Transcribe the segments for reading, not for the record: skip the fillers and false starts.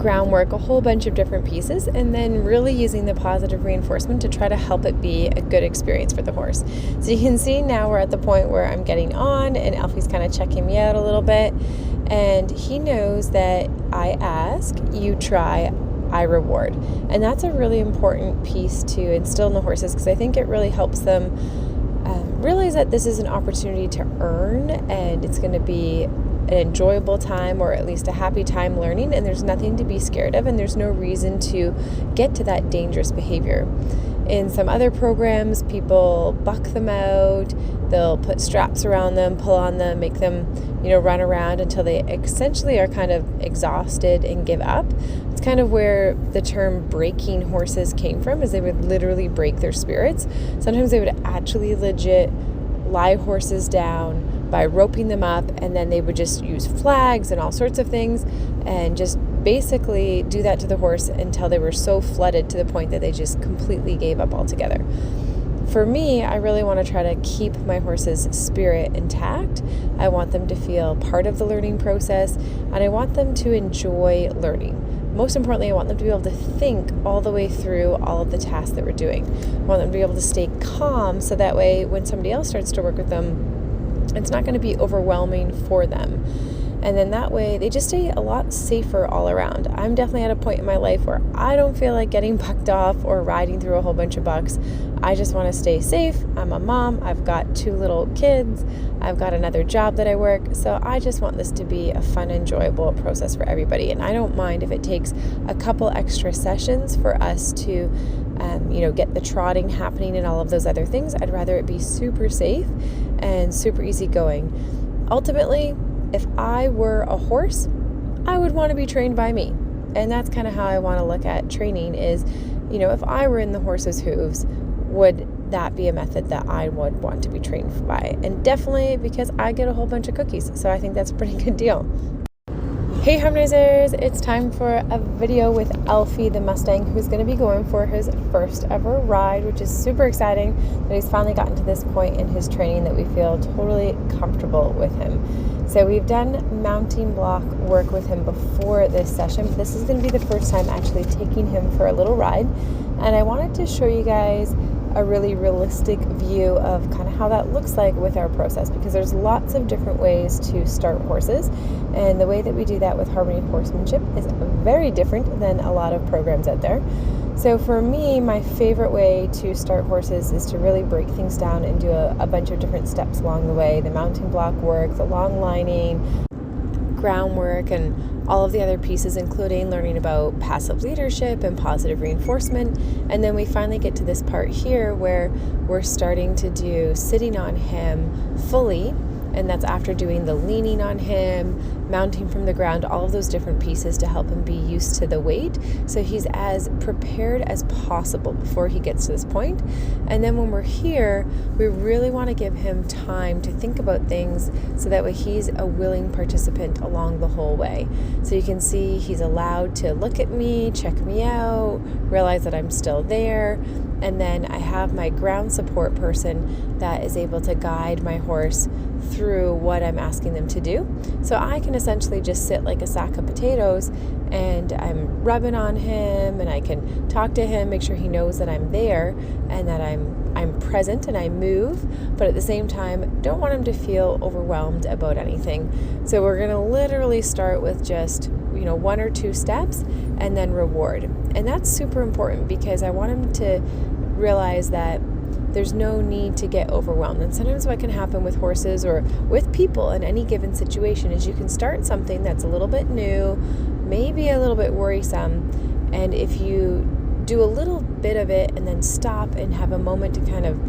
groundwork, a whole bunch of different pieces, and then really using the positive reinforcement to try to help it be a good experience for the horse. So you can see now we're at the point where I'm getting on and Alfie's kind of checking me out a little bit, and he knows that I ask, you try, I reward. And that's a really important piece to instill in the horses, because I think it really helps them realize that this is an opportunity to earn, and it's going to be an enjoyable time, or at least a happy time learning, and there's nothing to be scared of, and there's no reason to get to that dangerous behavior. In some other programs, people buck them out, they'll put straps around them, pull on them, make them, run around until they essentially are kind of exhausted and give up. It's kind of where the term breaking horses came from, is they would literally break their spirits. Sometimes they would actually legit lie horses down by roping them up, and then they would just use flags and all sorts of things and just basically do that to the horse until they were so flooded to the point that they just completely gave up altogether. For me, I really want to try to keep my horse's spirit intact. I want them to feel part of the learning process, and I want them to enjoy learning. Most importantly, I want them to be able to think all the way through all of the tasks that we're doing. I want them to be able to stay calm, so that way when somebody else starts to work with them, it's not going to be overwhelming for them. And then that way they just stay a lot safer all around. I'm definitely at a point in my life where I don't feel like getting bucked off or riding through a whole bunch of bucks. I just want to stay safe. I'm a mom. I've got 2 little kids. I've got another job that I work. So I just want this to be a fun, enjoyable process for everybody. And I don't mind if it takes a couple extra sessions for us to get the trotting happening and all of those other things. I'd rather it be super safe and super easy going. Ultimately, if I were a horse, I would want to be trained by me. And that's kind of how I want to look at training is, if I were in the horse's hooves, would that be a method that I would want to be trained by? And definitely because I get a whole bunch of cookies. So I think that's a pretty good deal. Hey Harmonizers, it's time for a video with Alfie the Mustang, who's going to be going for his first ever ride, which is super exciting that he's finally gotten to this point in his training that we feel totally comfortable with him. So we've done mounting block work with him before this session, but this is going to be the first time actually taking him for a little ride. And I wanted to show you guys a really realistic view of kind of how that looks like with our process, because there's lots of different ways to start horses, and the way that we do that with Harmony Horsemanship is very different than a lot of programs out there. So for me, my favorite way to start horses is to really break things down and do a bunch of different steps along the way: the mounting block work, the long lining, groundwork, and all of the other pieces, including learning about passive leadership and positive reinforcement. And then we finally get to this part here where we're starting to do sitting on him fully, and that's after doing the leaning on him, mounting from the ground, all of those different pieces to help him be used to the weight, so he's as prepared as possible before he gets to this point. And then when we're here, we really want to give him time to think about things, so that way he's a willing participant along the whole way. So you can see he's allowed to look at me, check me out, realize that I'm still there. And then I have my ground support person that is able to guide my horse through what I'm asking them to do. So I can essentially just sit like a sack of potatoes, and I'm rubbing on him, and I can talk to him, make sure he knows that I'm there and that I'm present and I move, but at the same time don't want him to feel overwhelmed about anything. So we're going to literally start with just 1 or 2 steps and then reward. And that's super important, because I want him to realize that there's no need to get overwhelmed. And sometimes what can happen with horses or with people in any given situation is you can start something that's a little bit new, maybe a little bit worrisome, and if you do a little bit of it and then stop and have a moment to kind of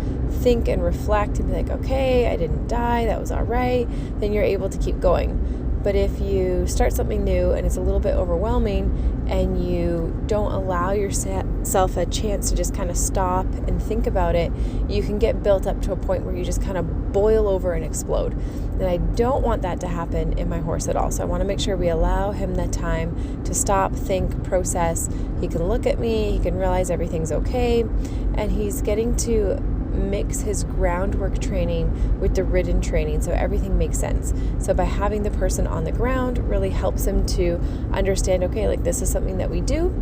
think and reflect and be like, okay, I didn't die, that was all right, then you're able to keep going. But if you start something new and it's a little bit overwhelming and you don't allow yourself a chance to just kind of stop and think about it, you can get built up to a point where you just kind of boil over and explode. And I don't want that to happen in my horse at all. So I want to make sure we allow him that time to stop, think, process. He can look at me, he can realize everything's okay, and he's getting to mix his groundwork training with the ridden training so everything makes sense. So by having the person on the ground really helps him to understand, okay, like this is something that we do.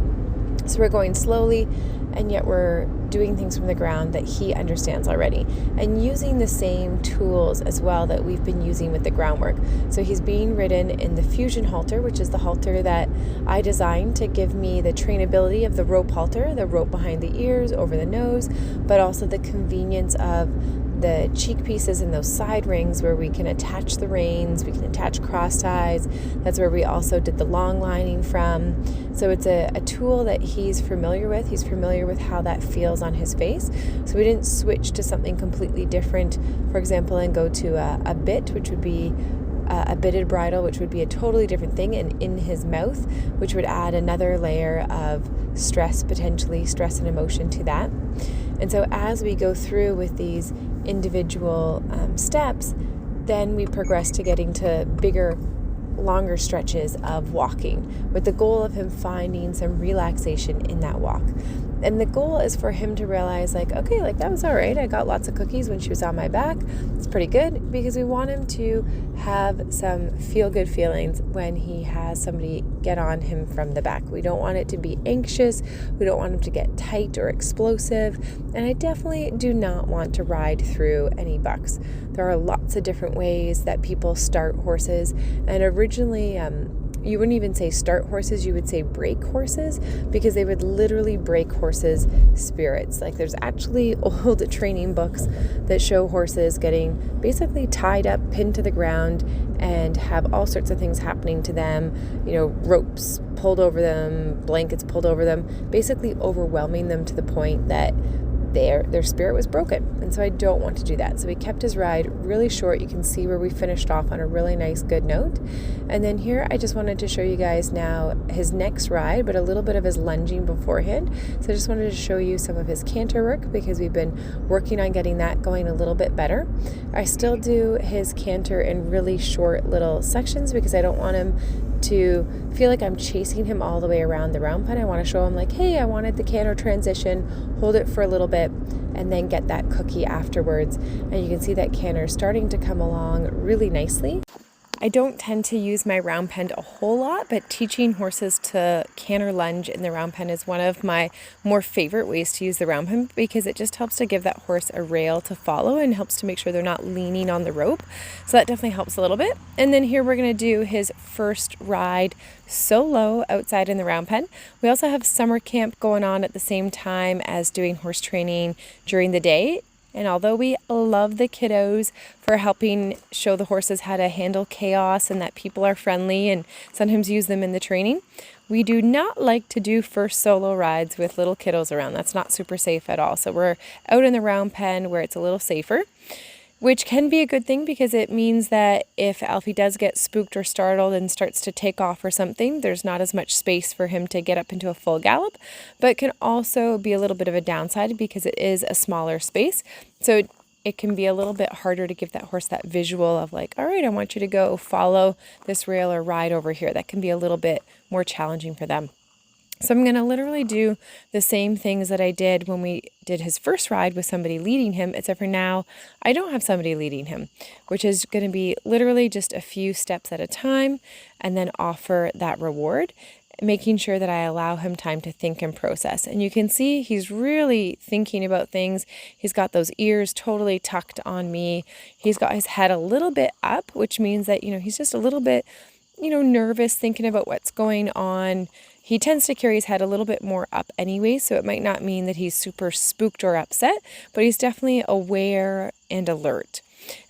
So we're going slowly, and yet we're doing things from the ground that he understands already, and using the same tools as well that we've been using with the groundwork. So he's being ridden in the fusion halter, which is the halter that I designed to give me the trainability of the rope halter, the rope behind the ears, over the nose, but also the convenience of the cheek pieces and those side rings where we can attach the reins, we can attach cross ties. That's where we also did the long lining from. So it's a tool that he's familiar with. He's familiar with how that feels on his face. So we didn't switch to something completely different, for example, and go to a bit, which would be a bitted bridle, which would be a totally different thing, and in his mouth, which would add another layer of stress, potentially stress and emotion to that. And so as we go through with these individual steps, then we progress to getting to bigger, longer stretches of walking, with the goal of him finding some relaxation in that walk. And the goal is for him to realize, like, okay, like that was all right. I got lots of cookies when she was on my back. It's pretty good, because we want him to have some feel-good feelings when he has somebody get on him from the back. We don't want it to be anxious. We don't want him to get tight or explosive. And I definitely do not want to ride through any bucks. There are lots of different ways that people start horses. And originally, you wouldn't even say start horses, you would say break horses, because they would literally break horses' spirits. Like there's actually old training books that show horses getting basically tied up, pinned to the ground, and have all sorts of things happening to them, ropes pulled over them, blankets pulled over them, basically overwhelming them to the point that their spirit was broken. And so I don't want to do that. So we kept his ride really short. You can see where we finished off on a really nice, good note. And then here I just wanted to show you guys now his next ride, but a little bit of his lunging beforehand. So I just wanted to show you some of his canter work, because we've been working on getting that going a little bit better. I still do his canter in really short little sections, because I don't want him to feel like I'm chasing him all the way around the round pen. I want to show him like, hey, I wanted the canter transition, hold it for a little bit, and then get that cookie afterwards. And you can see that canter starting to come along really nicely. I don't tend to use my round pen a whole lot, but teaching horses to canter lunge in the round pen is one of my more favorite ways to use the round pen, because it just helps to give that horse a rail to follow and helps to make sure they're not leaning on the rope. So that definitely helps a little bit. And then here we're going to do his first ride solo outside in the round pen. We also have summer camp going on at the same time as doing horse training during the day. And although we love the kiddos for helping show the horses how to handle chaos and that people are friendly and sometimes use them in the training, we do not like to do first solo rides with little kiddos around. That's not super safe at all. So we're out in the round pen where it's a little safer, which can be a good thing, because it means that if Alfie does get spooked or startled and starts to take off or something, there's not as much space for him to get up into a full gallop, but it can also be a little bit of a downside because it is a smaller space. So it can be a little bit harder to give that horse that visual of like, all right, I want you to go follow this rail or ride over here. That can be a little bit more challenging for them. So I'm going to literally do the same things that I did when we did his first ride with somebody leading him, except for now I don't have somebody leading him, which is going to be literally just a few steps at a time, and then offer that reward, making sure that I allow him time to think and process. And you can see he's really thinking about things. He's got those ears totally tucked on me. He's got his head a little bit up, which means that, he's just a little bit, nervous, thinking about what's going on. He tends to carry his head a little bit more up anyway, so it might not mean that he's super spooked or upset, but he's definitely aware and alert.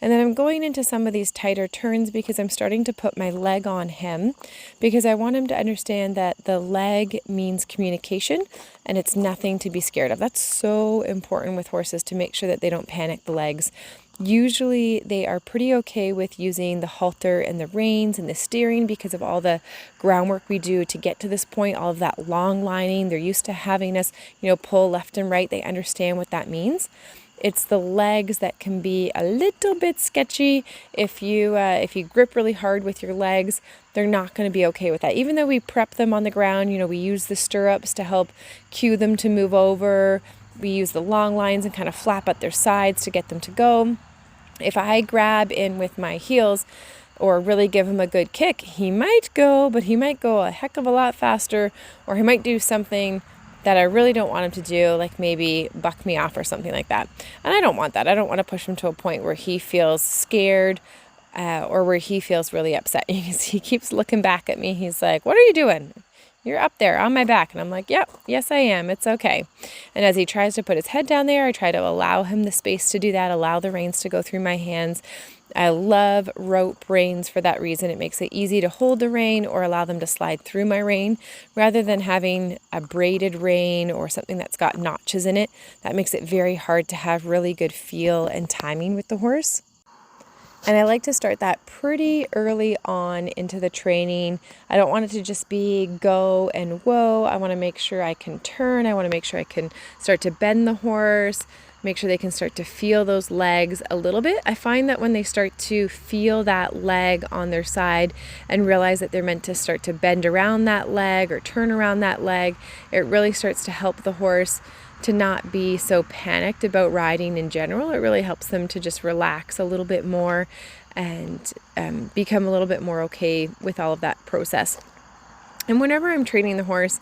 And then I'm going into some of these tighter turns because I'm starting to put my leg on him, because I want him to understand that the leg means communication and it's nothing to be scared of. That's so important with horses, to make sure that they don't panic the legs. Usually they are pretty okay with using the halter and the reins and the steering because of all the groundwork we do to get to this point, all of that long lining. They're used to having us, pull left and right. They understand what that means. It's the legs that can be a little bit sketchy. If you grip really hard with your legs, they're not going to be okay with that. Even though we prep them on the ground, we use the stirrups to help cue them to move over. we use the long lines and kind of flap at their sides to get them to go. If I grab in with my heels or really give him a good kick, he might go, but he might go a heck of a lot faster, or he might do something that I really don't want him to do, like maybe buck me off or something like that. And I don't want that. I don't want to push him to a point where he feels scared or where he feels really upset. He keeps looking back at me. He's like, "What are you doing? You're up there on my back." And I'm like, "Yep, yes, I am. It's okay." And as he tries to put his head down there, I try to allow him the space to do that, allow the reins to go through my hands. I love rope reins for that reason. It makes it easy to hold the rein or allow them to slide through my rein rather than having a braided rein or something that's got notches in it. That makes it very hard to have really good feel and timing with the horse. And I like to start that pretty early on into the training. I don't want it to just be go and whoa. I want to make sure I can turn. I want to make sure I can start to bend the horse, make sure they can start to feel those legs a little bit. I find that when they start to feel that leg on their side and realize that they're meant to start to bend around that leg or turn around that leg, it really starts to help the horse to not be so panicked about riding in general. It really helps them to just relax a little bit more and become a little bit more okay with all of that process. And whenever I'm training the horse,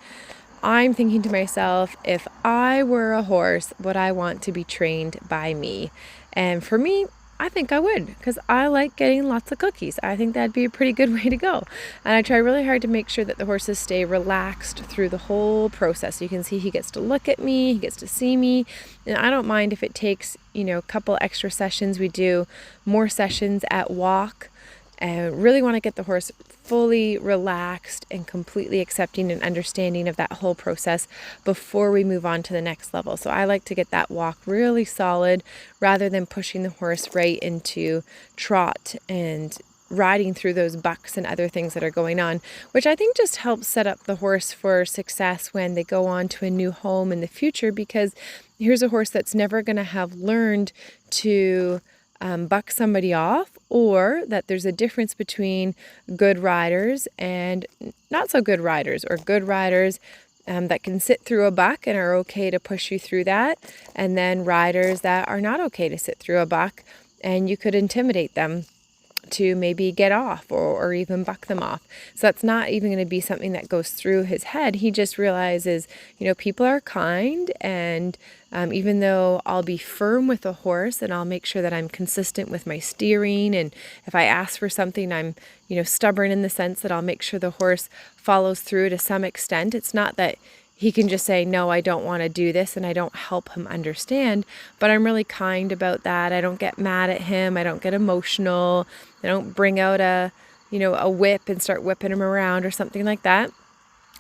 I'm thinking to myself, if I were a horse, would I want to be trained by me? And for me, I think I would, because I like getting lots of cookies. I think that'd be a pretty good way to go. And I try really hard to make sure that the horses stay relaxed through the whole process. You can see he gets to look at me, he gets to see me, and I don't mind if it takes, a couple extra sessions. We do more sessions at walk. And really want to get the horse fully relaxed and completely accepting and understanding of that whole process before we move on to the next level. So I like to get that walk really solid rather than pushing the horse right into trot and riding through those bucks and other things that are going on, which I think just helps set up the horse for success when they go on to a new home in the future, because here's a horse that's never going to have learned to buck somebody off, or that there's a difference between good riders and not so good riders, or good riders that can sit through a buck and are okay to push you through that, and then riders that are not okay to sit through a buck and you could intimidate them to maybe get off or even buck them off. So that's not even going to be something that goes through his head. He just realizes, people are kind, and even though I'll be firm with a horse and I'll make sure that I'm consistent with my steering, and if I ask for something, I'm, stubborn in the sense that I'll make sure the horse follows through to some extent. It's not that he can just say, "No, I don't want to do this," and I don't help him understand, but I'm really kind about that. I don't get mad at him. I don't get emotional. I don't bring out a whip and start whipping him around or something like that.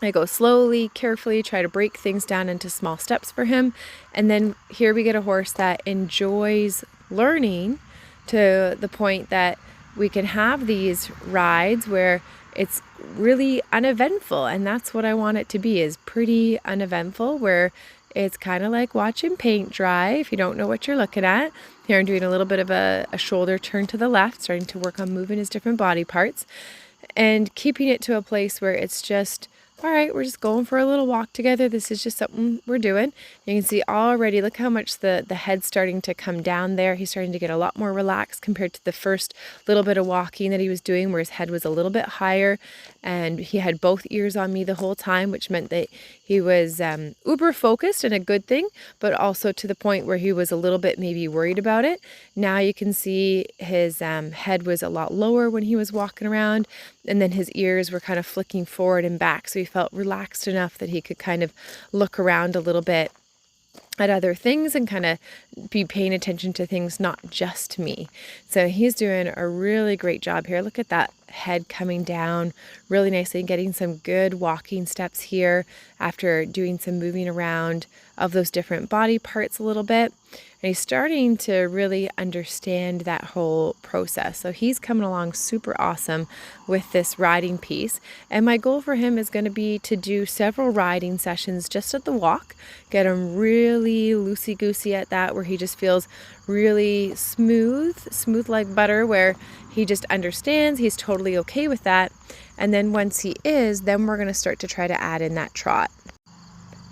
I go slowly, carefully, try to break things down into small steps for him. And then here we get a horse that enjoys learning to the point that we can have these rides where it's really uneventful. And that's what I want it to be, is pretty uneventful, where it's kind of like watching paint dry if you don't know what you're looking at. Here I'm doing a little bit of a shoulder turn to the left, starting to work on moving his different body parts and keeping it to a place where it's just, all right, we're just going for a little walk together. This is just something we're doing. You can see already, look how much the head's starting to come down there. He's starting to get a lot more relaxed compared to the first little bit of walking that he was doing, where his head was a little bit higher and he had both ears on me the whole time, which meant that he was uber focused, and a good thing, but also to the point where he was a little bit maybe worried about it. Now you can see his head was a lot lower when he was walking around, and then his ears were kind of flicking forward and back, so he felt relaxed enough that he could kind of look around a little bit at other things and kind of be paying attention to things, not just me. So he's doing a really great job here. Look at that head coming down really nicely, getting some good walking steps here after doing some moving around of those different body parts a little bit. And he's starting to really understand that whole process. So he's coming along super awesome with this riding piece. And my goal for him is going to be to do several riding sessions just at the walk, get him really loosey-goosey at that, where he just feels really smooth like butter, where he just understands, he's totally okay with that. And then once he is, then we're going to start to try to add in that trot.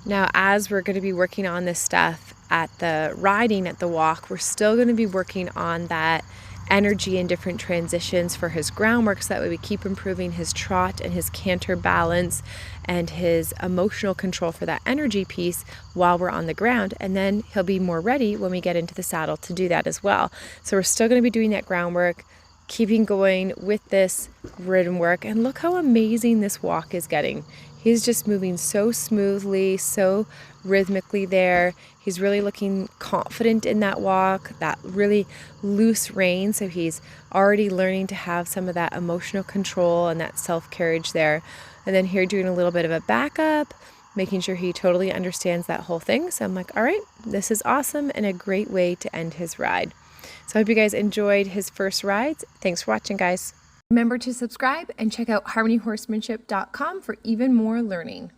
Now, as we're going to be working on this stuff at the riding, at the walk, we're still going to be working on that energy and different transitions for his groundwork, so that way we keep improving his trot and his canter balance and his emotional control for that energy piece while we're on the ground. And then he'll be more ready when we get into the saddle to do that as well. So we're still going to be doing that groundwork, keeping going with this rhythm work. And look how amazing this walk is getting. He's just moving so smoothly, so rhythmically there. He's really looking confident in that walk, that really loose rein. So he's already learning to have some of that emotional control and that self-carriage there. And then here doing a little bit of a backup, making sure he totally understands that whole thing. So I'm like, all right, this is awesome and a great way to end his ride. So I hope you guys enjoyed his first rides. Thanks for watching, guys. Remember to subscribe and check out harmonyhorsemanship.com for even more learning.